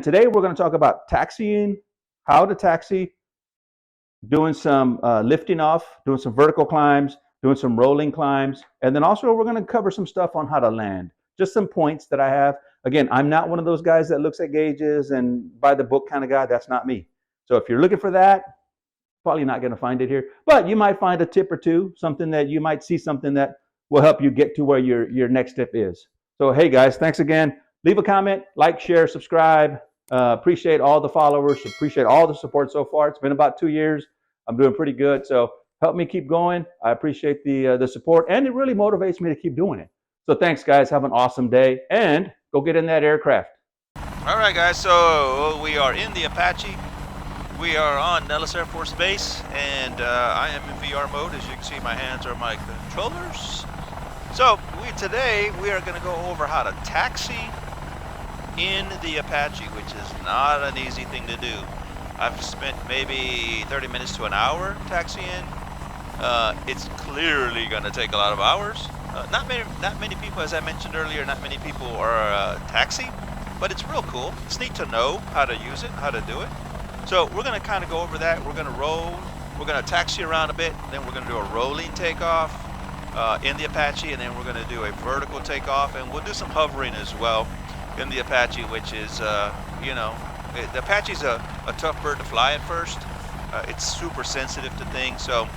Today we're going to talk about taxiing, how to taxi, doing some lifting off, doing some vertical climbs, doing some rolling climbs, and then also we're going to cover some stuff on how to land. Just some points that I have. Again, I'm not one of those guys that looks at gauges and by the book kind of guy. That's not me. So if you're looking for that, probably not going to find it here, but you might find a tip or two, something that you might see something that will help you get to where your next step is. So hey guys, thanks again. Leave a comment, like, share, subscribe. Appreciate all the followers, appreciate all the support so far. It's been about 2 years. I'm doing pretty good, so help me keep going. I appreciate the support, and it really motivates me to keep doing it. So thanks guys, have an awesome day, and go get in that aircraft. All right, guys, so we are in the Apache. We are on Nellis Air Force Base, and I am in VR mode. As you can see, my hands are my controllers. So today we are going to go over how to taxi in the Apache, which is not an easy thing to do. I've spent maybe 30 minutes to an hour taxiing. It's clearly going to take a lot of hours. Not many people, as I mentioned earlier, not many people are taxi, but it's real cool. It's neat to know how to use it, how to do it. So we're going to kind of go over that. We're going to roll. We're going to taxi around a bit. Then we're going to do a rolling takeoff in the Apache, and then we're going to do a vertical takeoff, and we'll do some hovering as well in the Apache, which is, the Apache's a tough bird to fly at first. It's super sensitive to things, so,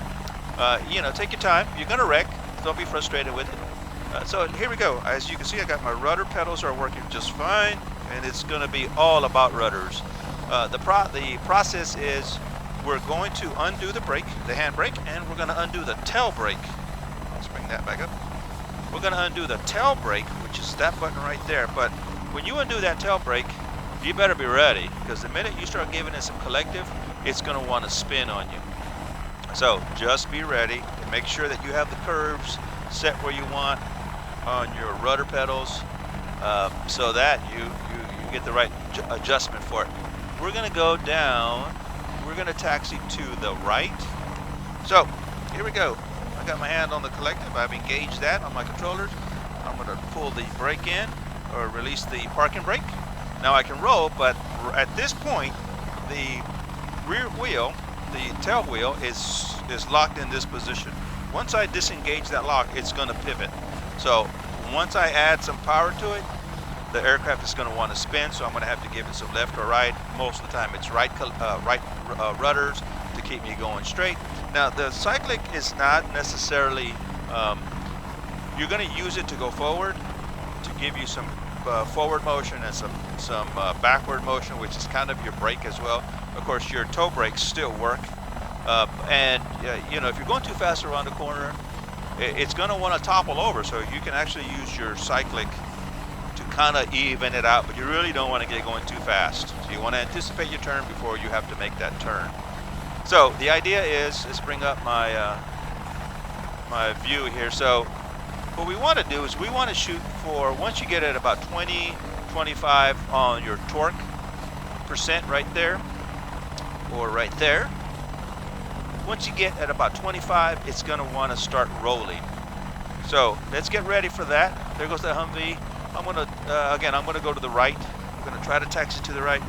take your time. You're going to wreck. Don't be frustrated with it. So here we go. As you can see, I got my rudder pedals are working just fine, and it's going to be all about rudders. The process is we're going to undo the brake, the hand brake, and we're going to undo the tail brake. Let's bring that back up. We're going to undo the tail brake, which is that button right there. But when you undo that tail brake, you better be ready, because the minute you start giving it some collective, it's going to want to spin on you. So just be ready and make sure that you have the curves set where you want on your rudder pedals, so that you get the right adjustment for it. We're going to go down. We're going to taxi to the right. So here we go. I got my hand on the collective. I've engaged that on my controllers. I'm going to pull the brake in, or release the parking brake. Now I can roll, but at this point, the rear wheel, the tail wheel, is locked in this position. Once I disengage that lock, it's going to pivot. So once I add some power to it, the aircraft is going to want to spin, so I'm going to have to give it some left or right. Most of the time it's right rudders to keep me going straight. Now the cyclic is not necessarily, you're going to use it to go forward, to give you some forward motion and some backward motion, which is kind of your brake as well. Of course, your toe brakes still work. If you're going too fast around the corner, it's going to want to topple over, so you can actually use your cyclic to kind of even it out, but you really don't want to get going too fast. So you want to anticipate your turn before you have to make that turn. So the idea is, let's bring up my my view here. So what we want to do is we want to shoot for, once you get at about 20, 25 on your torque percent right there, or right there. Once you get at about 25, it's going to want to start rolling. So let's get ready for that. There goes that Humvee. I'm going to go to the right. I'm going to try to taxi to the right,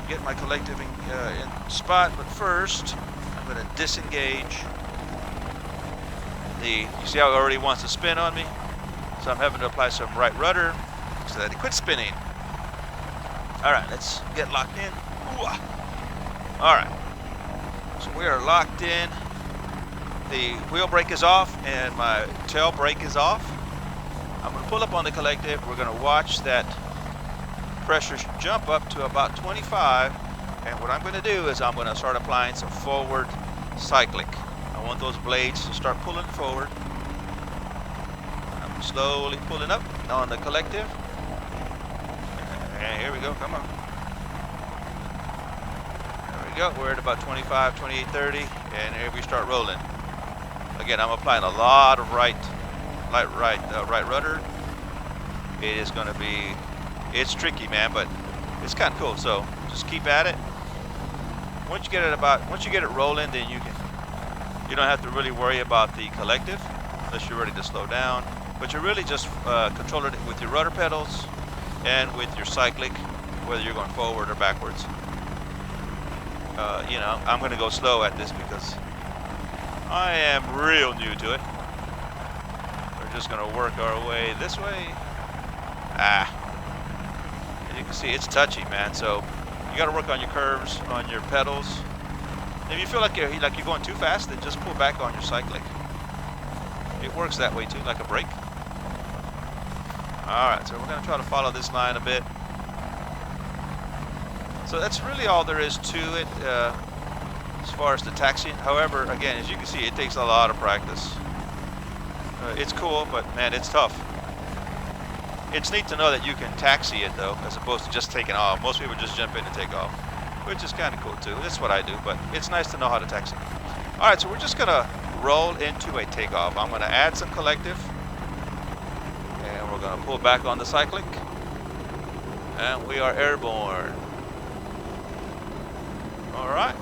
get my collective in spot. But first, I'm going to disengage. You see how it already wants to spin on me? So I'm having to apply some right rudder so that it quits spinning. All right, let's get locked in. Ooh. All right. So we are locked in. The wheel brake is off and my tail brake is off. I'm going to pull up on the collective. We're going to watch that pressure jump up to about 25. And what I'm going to do is I'm going to start applying some forward cyclic. I want those blades to start pulling forward. I'm slowly pulling up on the collective. And here we go. Come on. We're at about 25, 28, 30, and here we start rolling. Again, I'm applying a lot of right rudder. It is going to be, it's tricky, man, but it's kind of cool. So just keep at it. Once you get it rolling, then you don't have to really worry about the collective unless you're ready to slow down. But you're really just controlling it with your rudder pedals and with your cyclic. whether you're going forward or backwards. You know, I'm going to go slow at this because I am real new to it. We're just going to work our way this way. As you can see, it's touchy, man. So you got to work on your curves, on your pedals. If you feel like you're going too fast, then just pull back on your cyclic. It works that way too, like a brake. All right, so we're going to try to follow this line a bit. So that's really all there is to it as far as the taxiing. However, again, as you can see, it takes a lot of practice. It's cool, but man, it's tough. It's neat to know that you can taxi it though, as opposed to just taking off. Most people just jump in and take off, which is kind of cool too. That's what I do, but it's nice to know how to taxi. All right, so we're just gonna roll into a takeoff. I'm gonna add some collective, and we're gonna pull back on the cyclic, and we are airborne. All right.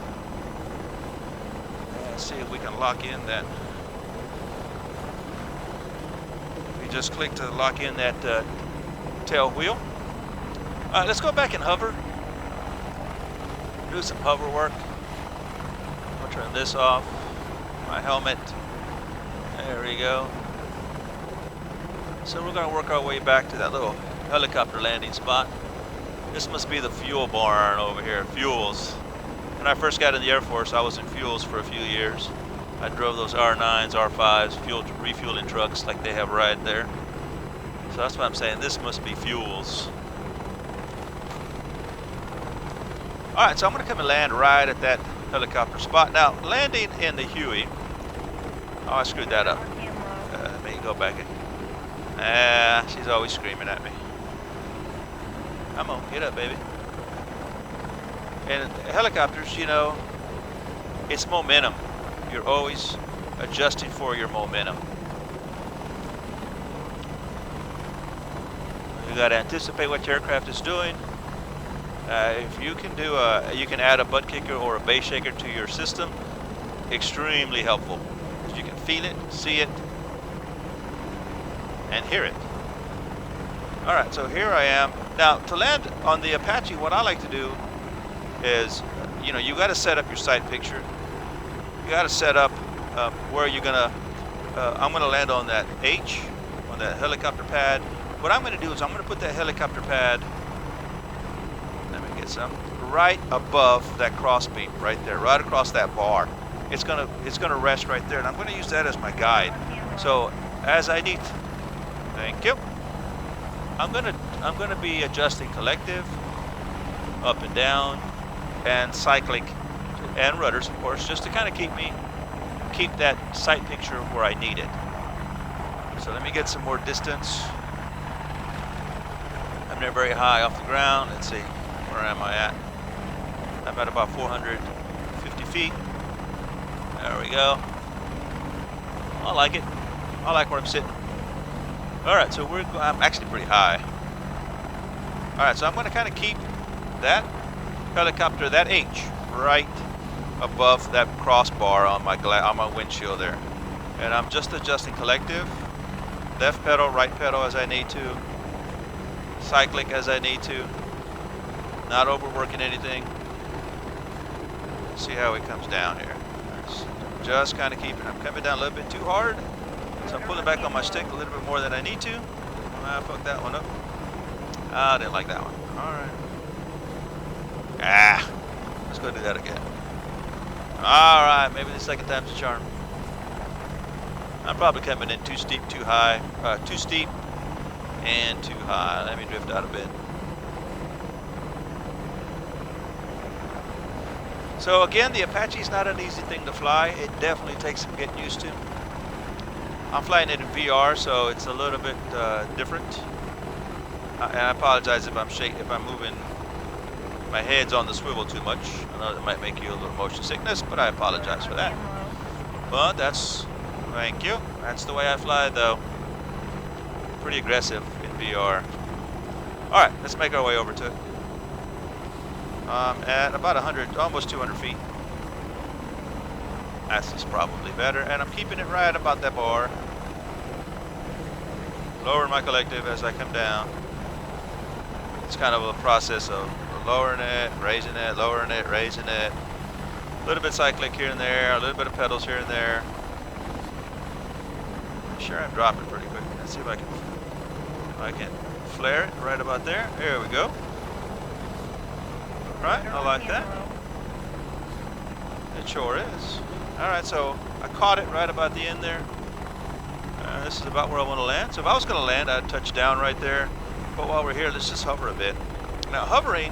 Let's see if we can lock in that. We just click to lock in that tail wheel. All right, let's go back and hover. Do some hover work. I'll turn this off. My helmet. There we go. So we're going to work our way back to that little helicopter landing spot. This must be the fuel barn over here. Fuels. When I first got in the Air Force, I was in fuels for a few years. I drove those R9s, R5s, refueling trucks like they have right there. So that's what I'm saying. This must be fuels. All right, so I'm going to come and land right at that helicopter spot. Now, landing in the Huey. Oh, I screwed that up. Let me go back in. She's always screaming at me. Come on, get up, baby. And helicopters, you know, it's momentum. You're always adjusting for your momentum. You got to anticipate what your aircraft is doing. If you can do you can add a butt kicker or a base shaker to your system. Extremely helpful. You can feel it, see it, and hear it. All right, so here I am. Now, to land on the Apache, what I like to do is, you know, you got to set up your sight picture. You got to set up where you're gonna. I'm gonna land on that H, on that helicopter pad. What I'm gonna do is I'm gonna put that helicopter pad. Let me get some right above that cross beam, right there, right across that bar. It's gonna rest right there, and I'm gonna use that as my guide. So as I need, thank you. I'm gonna be adjusting collective, up and down, and cyclic, and rudders, of course, just to kind of keep that sight picture where I need it. So let me get some more distance. I'm not very high off the ground. Let's see, where am I at? I'm at about 450 feet. There we go. I like it. I like where I'm sitting. All right, so I'm actually pretty high. All right, so I'm going to kind of keep that helicopter, that H, right above that crossbar on my windshield there, and I'm just adjusting collective, left pedal, right pedal as I need to, cyclic as I need to, not overworking anything. See how it comes down here. Just kind of keeping. I'm coming down a little bit too hard, so I'm pulling back on my stick a little bit more than I need to. I fucked that one up. I didn't like that one. All right. Let's go do that again. All right, maybe the second time's a charm. I'm probably coming in too steep, too high, too steep and too high. Let me drift out a bit. So again, the Apache's not an easy thing to fly. It definitely takes some getting used to. I'm flying it in VR, so it's a little bit different. And I apologize if I'm moving. My head's on the swivel too much. I know that might make you a little motion sickness, but I apologize for that. But thank you. That's the way I fly, though. Pretty aggressive in VR. All right, let's make our way over to it. At about 100, almost 200 feet. That's just probably better, and I'm keeping it right about that bar. Lower my collective as I come down. It's kind of a process of lowering it, raising it, lowering it, raising it. A little bit cyclic here and there, a little bit of pedals here and there. I'm sure I'm dropping pretty quick. Let's see if I can flare it right about there. There we go. Right, I like that. It sure is. Alright, so I caught it right about the end there. This is about where I want to land. So if I was going to land, I'd touch down right there. But while we're here, let's just hover a bit. Now, hovering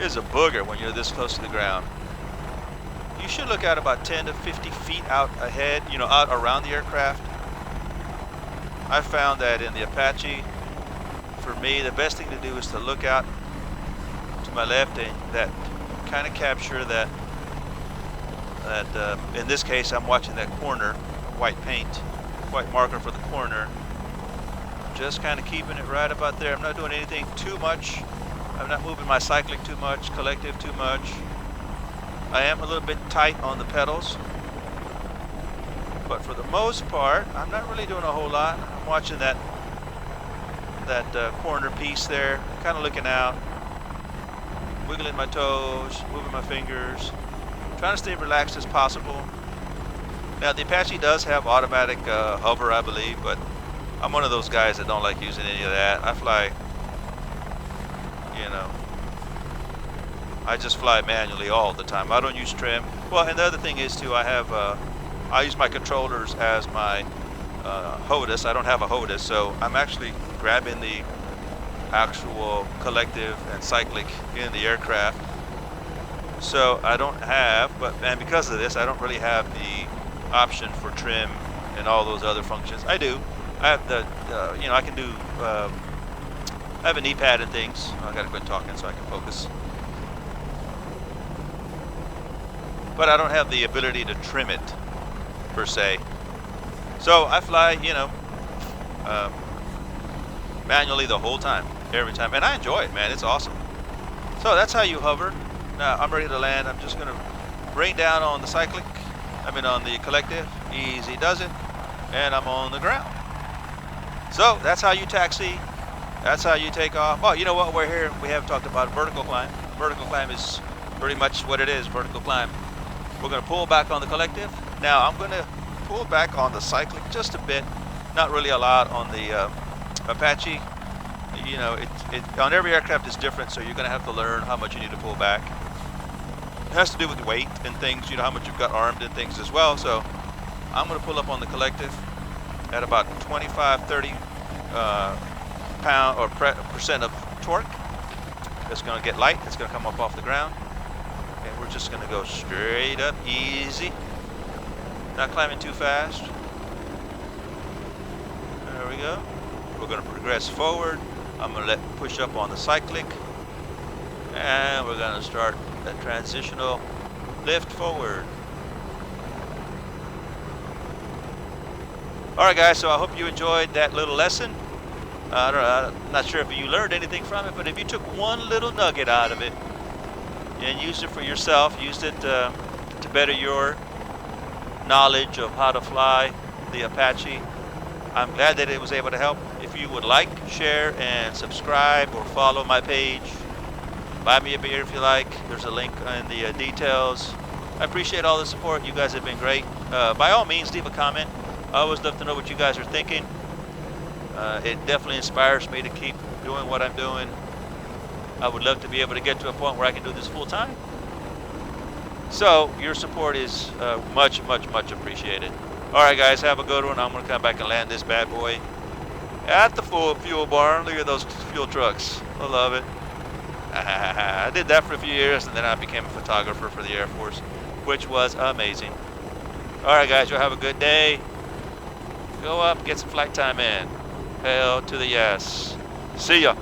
is a booger when you're this close to the ground. You should look out about 10 to 50 feet out ahead, you know, out around the aircraft. I found that in the Apache, for me, the best thing to do is to look out to my left and that kind of capture that, in this case, I'm watching that corner, white paint, white marker for the corner. Just kind of keeping it right about there. I'm not doing anything too much. I'm not moving my cyclic too much, collective too much. I am a little bit tight on the pedals. But for the most part, I'm not really doing a whole lot. I'm watching that corner piece there, kind of looking out, wiggling my toes, moving my fingers, trying to stay relaxed as possible. Now the Apache does have automatic hover, I believe, but I'm one of those guys that don't like using any of that. I fly, you know, I just fly manually all the time. I don't use trim. Well, and the other thing is too, I use my controllers as my HOTAS. I don't have a HOTAS, so I'm actually grabbing the actual collective and cyclic in the aircraft. So I don't have, and because of this, I don't really have the option for trim and all those other functions. I do. I have the, you know, I can do, I have a knee pad and things. I gotta quit talking so I can focus. But I don't have the ability to trim it, per se. So I fly, you know, manually the whole time, every time. And I enjoy it, man. It's awesome. So that's how you hover. Now I'm ready to land. I'm just gonna bring down on the cyclic. On the collective. Easy does it. And I'm on the ground. So that's how you taxi. That's how you take off. Oh, you know what? We're here. We have talked about vertical climb. Vertical climb is pretty much what it is, vertical climb. We're going to pull back on the collective. Now I'm going to pull back on the cyclic just a bit. Not really a lot on the Apache. You know, it on every aircraft is different, so you're going to have to learn how much you need to pull back. It has to do with weight and things, you know, how much you've got armed and things as well. So I'm going to pull up on the collective at about 25-30 pound or percent of torque. It's going to get light. It's going to come up off the ground. And we're just going to go straight up, easy. Not climbing too fast. There we go. We're going to progress forward. I'm going to push up on the cyclic. And we're going to start a transitional lift forward. Alright guys, so I hope you enjoyed that little lesson. I'm not sure if you learned anything from it, but if you took one little nugget out of it and used it for yourself, used it to better your knowledge of how to fly the Apache, I'm glad that it was able to help. If you would like, share, and subscribe or follow my page, buy me a beer if you like. There's a link in the details. I appreciate all the support. You guys have been great. By all means, leave a comment. I always love to know what you guys are thinking. It definitely inspires me to keep doing what I'm doing. I would love to be able to get to a point where I can do this full time. So your support is much, much, much appreciated. All right, guys, have a good one. I'm going to come back and land this bad boy at the fuel barn. Look at those fuel trucks. I love it. I did that for a few years, and then I became a photographer for the Air Force, which was amazing. All right, guys, you'll have a good day. Go up, get some flight time in. Hell to the yes. See ya.